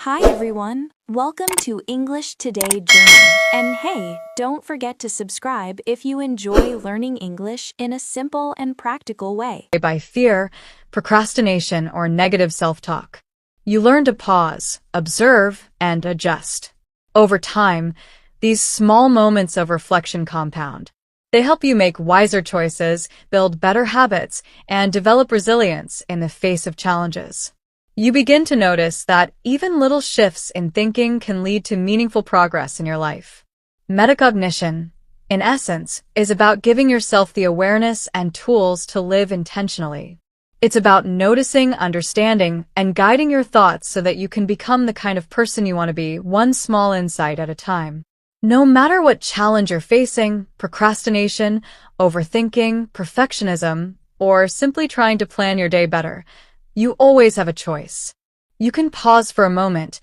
Hi everyone, welcome to English Today Journal. And hey, don't forget to subscribe if you enjoy learning English in a simple and practical way. By fear, procrastination, or negative self-talk. You learn to pause, observe, and adjust. Over time, these small moments of reflection compound. They help you make wiser choices, build better habits, and develop resilience in the face of challenges. You begin to notice that even little shifts in thinking can lead to meaningful progress in your life. Metacognition, in essence, is about giving yourself the awareness and tools to live intentionally. It's about noticing, understanding, and guiding your thoughts so that you can become the kind of person you want to be, one small insight at a time. No matter what challenge you're facing, procrastination, overthinking, perfectionism, or simply trying to plan your day better, you always have a choice. You can pause for a moment,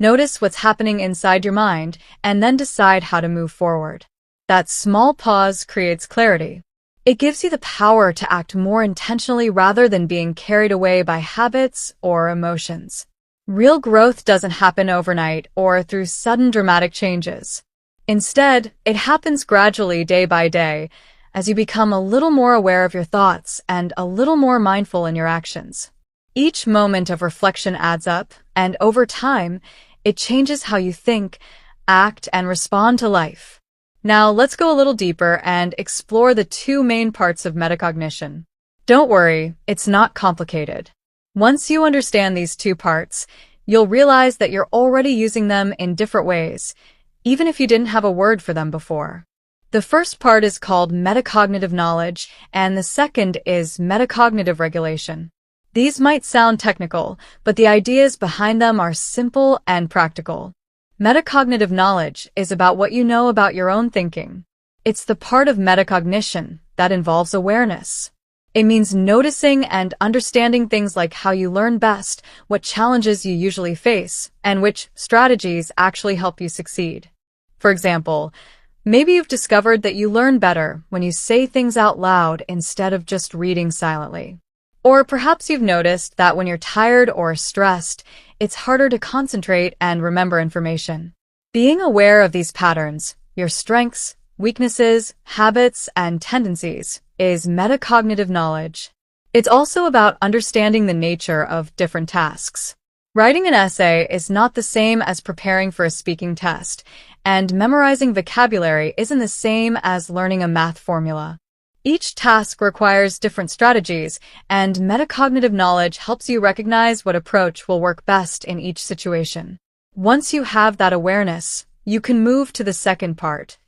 notice what's happening inside your mind, and then decide how to move forward. That small pause creates clarity. It gives you the power to act more intentionally rather than being carried away by habits or emotions. Real growth doesn't happen overnight or through sudden dramatic changes. Instead, it happens gradually day by day as you become a little more aware of your thoughts and a little more mindful in your actions. Each moment of reflection adds up, and over time, it changes how you think, act, and respond to life. Now, let's go a little deeper and explore the two main parts of metacognition. Don't worry, it's not complicated. Once you understand these two parts, you'll realize that you're already using them in different ways, even if you didn't have a word for them before. The first part is called metacognitive knowledge, and the second is metacognitive regulation. These might sound technical, but the ideas behind them are simple and practical. Metacognitive knowledge is about what you know about your own thinking. It's the part of metacognition that involves awareness. It means noticing and understanding things like how you learn best, what challenges you usually face, and which strategies actually help you succeed. For example, maybe you've discovered that you learn better when you say things out loud instead of just reading silently. Or perhaps you've noticed that when you're tired or stressed, it's harder to concentrate and remember information. Being aware of these patterns, your strengths, weaknesses, habits, and tendencies, is metacognitive knowledge. It's also about understanding the nature of different tasks. Writing an essay is not the same as preparing for a speaking test, and memorizing vocabulary isn't the same as learning a math formula. Each task requires different strategies, and metacognitive knowledge helps you recognize what approach will work best in each situation. Once you have that awareness, you can move to the second part,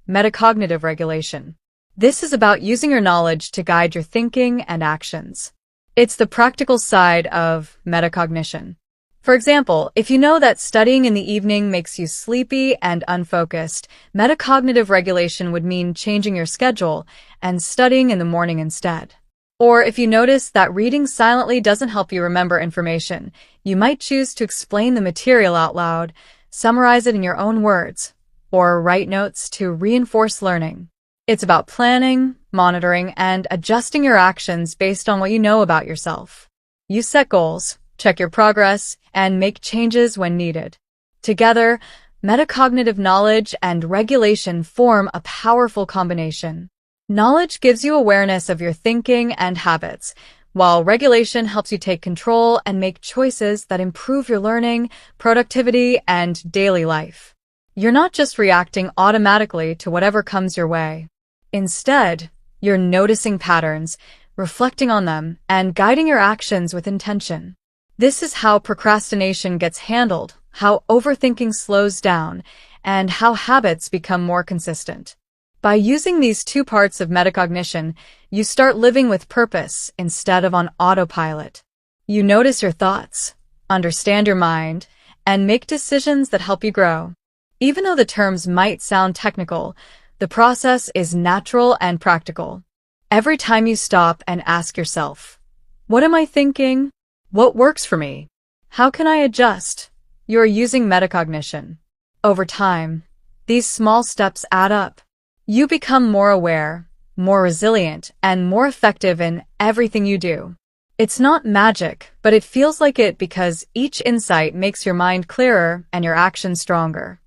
metacognitive regulation. This is about using your knowledge to guide your thinking and actions. It's the practical side of metacognition. For example, if you know that studying in the evening makes you sleepy and unfocused, metacognitive regulation would mean changing your schedule and studying in the morning instead. Or if you notice that reading silently doesn't help you remember information, you might choose to explain the material out loud, summarize it in your own words, or write notes to reinforce learning. It's about planning, monitoring, and adjusting your actions based on what you know about yourself. You set goals, check your progress, and make changes when needed. Together, metacognitive knowledge and regulation form a powerful combination. Knowledge gives you awareness of your thinking and habits, while regulation helps you take control and make choices that improve your learning, productivity, and daily life. You're not just reacting automatically to whatever comes your way. Instead, you're noticing patterns, reflecting on them, and guiding your actions with intention. This is how procrastination gets handled, how overthinking slows down, and how habits become more consistent. By using these two parts of metacognition, you start living with purpose instead of on autopilot. You notice your thoughts, understand your mind, and make decisions that help you grow. Even though the terms might sound technical, the process is natural and practical. Every time you stop and ask yourself, "What am I thinking? What works for me? How can I adjust?" You're using metacognition. Over time, these small steps add up. You become more aware, more resilient, and more effective in everything you do. It's not magic, but it feels like it because each insight makes your mind clearer and your actions stronger.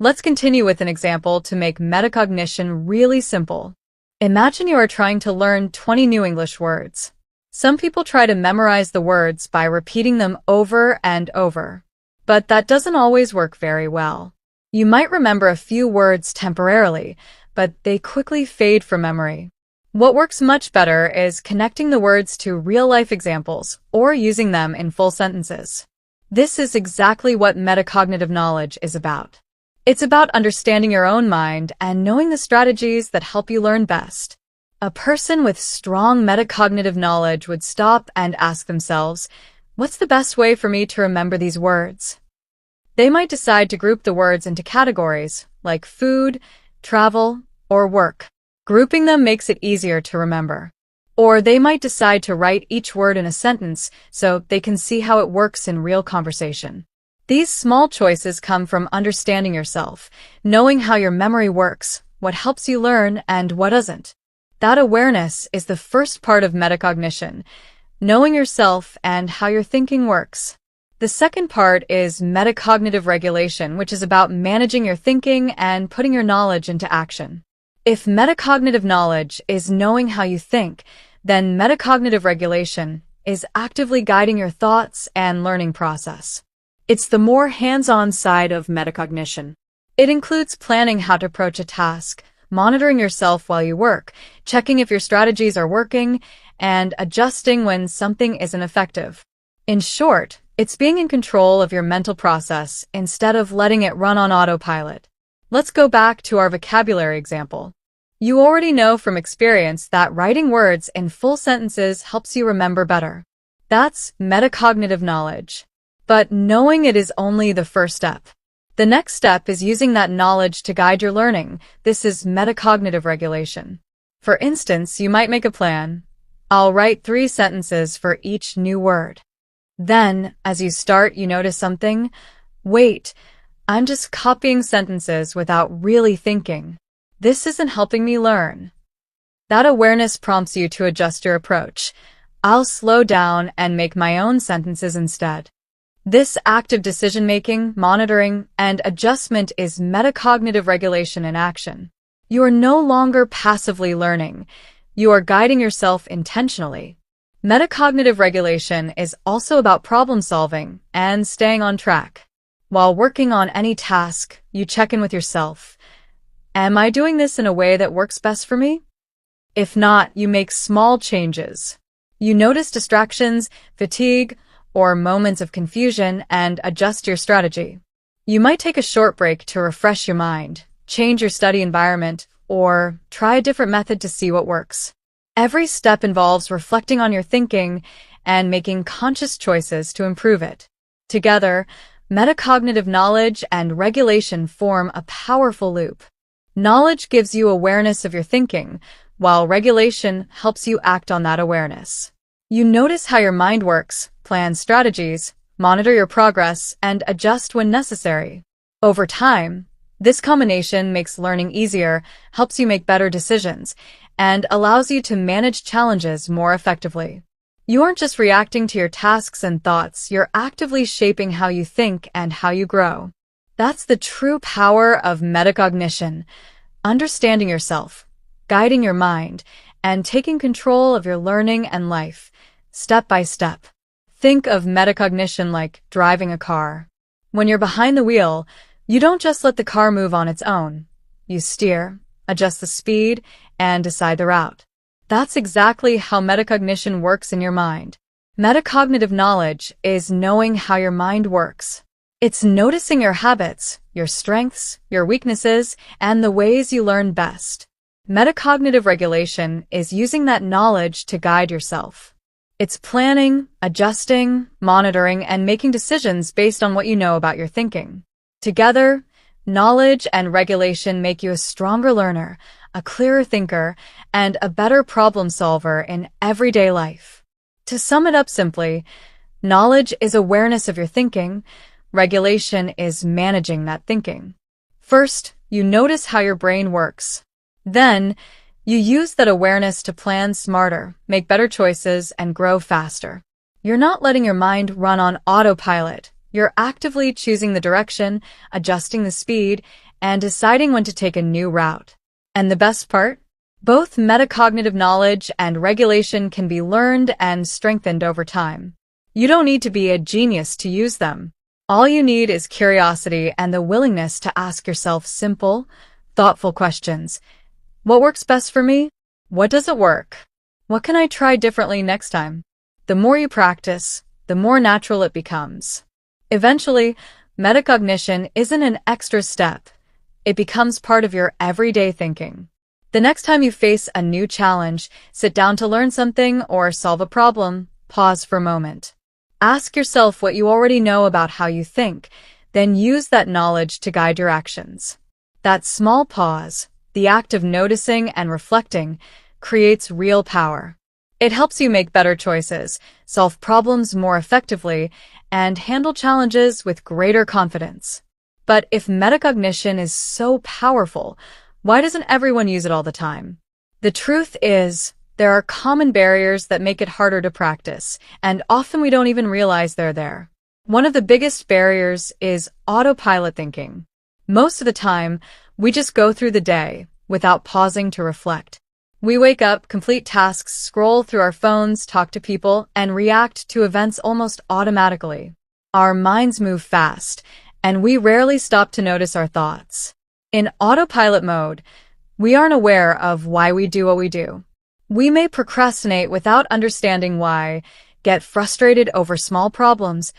Let's continue with an example to make metacognition really simple. Imagine you are trying to learn 20 new English words. Some people try to memorize the words by repeating them over and over, but that doesn't always work very well. You might remember a few words temporarily, but they quickly fade from memory. What works much better is connecting the words to real-life examples or using them in full sentences. This is exactly what metacognitive knowledge is about. It's about understanding your own mind and knowing the strategies that help you learn best. A person with strong metacognitive knowledge would stop and ask themselves, what's the best way for me to remember these words? They might decide to group the words into categories like food, travel, or work. Grouping them makes it easier to remember. Or they might decide to write each word in a sentence so they can see how it works in real conversation. These small choices come from understanding yourself, knowing how your memory works, what helps you learn, and what doesn't. That awareness is the first part of metacognition, knowing yourself and how your thinking works. The second part is metacognitive regulation, which is about managing your thinking and putting your knowledge into action. If metacognitive knowledge is knowing how you think, then metacognitive regulation is actively guiding your thoughts and learning process. It's the more hands-on side of metacognition. It includes planning how to approach a task, monitoring yourself while you work, checking if your strategies are working, and adjusting when something isn't effective. In short, it's being in control of your mental process instead of letting it run on autopilot. Let's go back to our vocabulary example. You already know from experience that writing words in full sentences helps you remember better. That's metacognitive knowledge. But knowing it is only the first step. The next step is using that knowledge to guide your learning. This is metacognitive regulation. For instance, you might make a plan. I'll write 3 sentences for each new word. Then, as you start, you notice something. Wait, I'm just copying sentences without really thinking. This isn't helping me learn. That awareness prompts you to adjust your approach. I'll slow down and make my own sentences instead. This active decision-making, monitoring, and adjustment is metacognitive regulation in action. You are no longer passively learning. You are guiding yourself intentionally. Metacognitive regulation is also about problem-solving and staying on track. While working on any task, you check in with yourself. Am I doing this in a way that works best for me? If not, you make small changes. You notice distractions, fatigue, or moments of confusion and adjust your strategy. You might take a short break to refresh your mind, change your study environment, or try a different method to see what works. Every step involves reflecting on your thinking and making conscious choices to improve it. Together, metacognitive knowledge and regulation form a powerful loop. Knowledge gives you awareness of your thinking, while regulation helps you act on that awareness. You notice how your mind works, plan strategies, monitor your progress, and adjust when necessary. Over time, this combination makes learning easier, helps you make better decisions, and allows you to manage challenges more effectively. You aren't just reacting to your tasks and thoughts, you're actively shaping how you think and how you grow. That's the true power of metacognition, understanding yourself, guiding your mind, and taking control of your learning and life, step by step. Think of metacognition like driving a car. When you're behind the wheel, you don't just let the car move on its own. You steer, adjust the speed, and decide the route. That's exactly how metacognition works in your mind. Metacognitive knowledge is knowing how your mind works. It's noticing your habits, your strengths, your weaknesses, and the ways you learn best. Metacognitive regulation is using that knowledge to guide yourself. It's planning, adjusting, monitoring, and making decisions based on what you know about your thinking. Together, knowledge and regulation make you a stronger learner, a clearer thinker, and a better problem solver in everyday life. To sum it up simply, knowledge is awareness of your thinking, regulation is managing that thinking. First, you notice how your brain works. Then, You use that awareness to plan smarter, make better choices, and grow faster. You're not letting your mind run on autopilot. You're actively choosing the direction, adjusting the speed, and deciding when to take a new route. And the best part? Both metacognitive knowledge and regulation can be learned and strengthened over time. You don't need to be a genius to use them. All you need is curiosity and the willingness to ask yourself simple, thoughtful questions. What works best for me? What doesn't work? What can I try differently next time? The more you practice, the more natural it becomes. Eventually, metacognition isn't an extra step. It becomes part of your everyday thinking. The next time you face a new challenge, sit down to learn something or solve a problem, pause for a moment. Ask yourself what you already know about how you think, then use that knowledge to guide your actions. That small pause, the act of noticing and reflecting, creates real power. It helps you make better choices, solve problems more effectively, and handle challenges with greater confidence. But if metacognition is so powerful, why doesn't everyone use it all the time? The truth is, there are common barriers that make it harder to practice, and often we don't even realize they're there. One of the biggest barriers is autopilot thinking. Most of the time, we just go through the day without pausing to reflect. We wake up, complete tasks, scroll through our phones, talk to people, and react to events almost automatically. Our minds move fast, and we rarely stop to notice our thoughts. In autopilot mode, we aren't aware of why we do what we do. We may procrastinate without understanding why, get frustrated over small problems,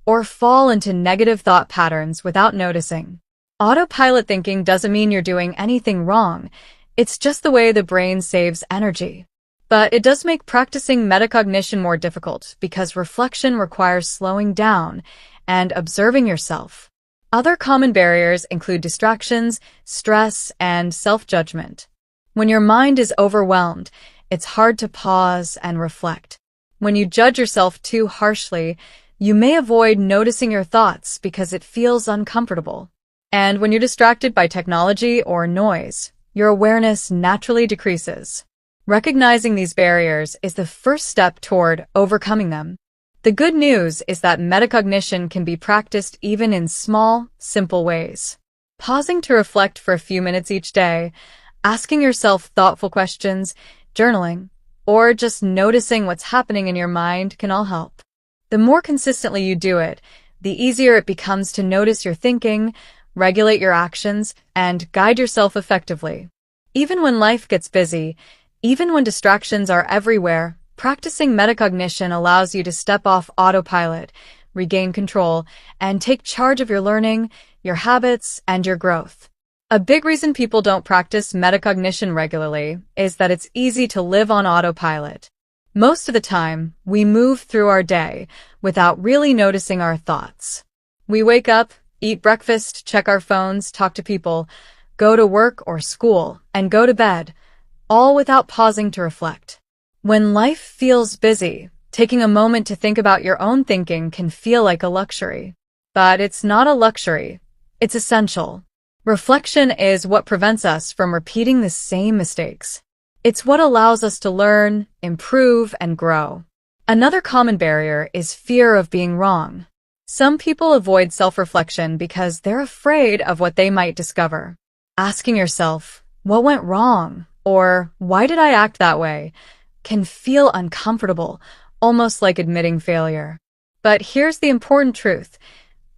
or fall into negative thought patterns without noticing. Autopilot thinking doesn't mean you're doing anything wrong. It's just the way the brain saves energy. But it does make practicing metacognition more difficult because reflection requires slowing down and observing yourself. Other common barriers include distractions, stress, and self-judgment. When your mind is overwhelmed, it's hard to pause and reflect. When you judge yourself too harshly, you may avoid noticing your thoughts because it feels uncomfortable. And when you're distracted by technology or noise, your awareness naturally decreases. Recognizing these barriers is the first step toward overcoming them. The good news is that metacognition can be practiced even in small, simple ways. Pausing to reflect for a few minutes each day, asking yourself thoughtful questions, journaling, or just noticing what's happening in your mind can all help. The more consistently you do it, the easier it becomes to notice your thinking, regulate your actions, and guide yourself effectively. Even when life gets busy, even when distractions are everywhere, practicing metacognition allows you to step off autopilot, regain control, and take charge of your learning, your habits, and your growth. A big reason people don't practice metacognition regularly is that it's easy to live on autopilot. Most of the time, we move through our day without really noticing our thoughts. We wake up, eat breakfast, check our phones, talk to people, go to work or school, and go to bed, all without pausing to reflect. When life feels busy, taking a moment to think about your own thinking can feel like a luxury. But it's not a luxury. It's essential. Reflection is what prevents us from repeating the same mistakes. It's what allows us to learn, improve, and grow. Another common barrier is fear of being wrong. Some people avoid self-reflection because they're afraid of what they might discover. Asking yourself, what went wrong? Or why did I act that way? Can feel uncomfortable, almost like admitting failure. But here's the important truth.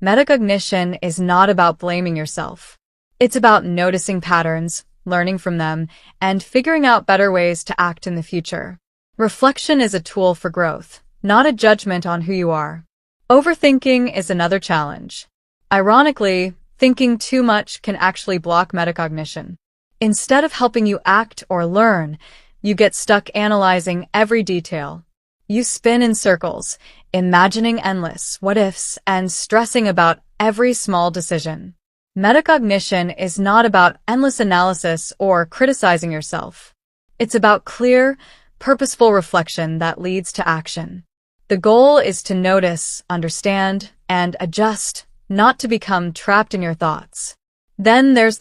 Metacognition is not about blaming yourself. It's about noticing patterns, learning from them, and figuring out better ways to act in the future. Reflection is a tool for growth, not a judgment on who you are. Overthinking is another challenge. Ironically, thinking too much can actually block metacognition. Instead of helping you act or learn, you get stuck analyzing every detail. You spin in circles, imagining endless what-ifs and stressing about every small decision. Metacognition is not about endless analysis or criticizing yourself. It's about clear, purposeful reflection that leads to action. The goal is to notice, understand, and adjust, not to become trapped in your thoughts. Then there's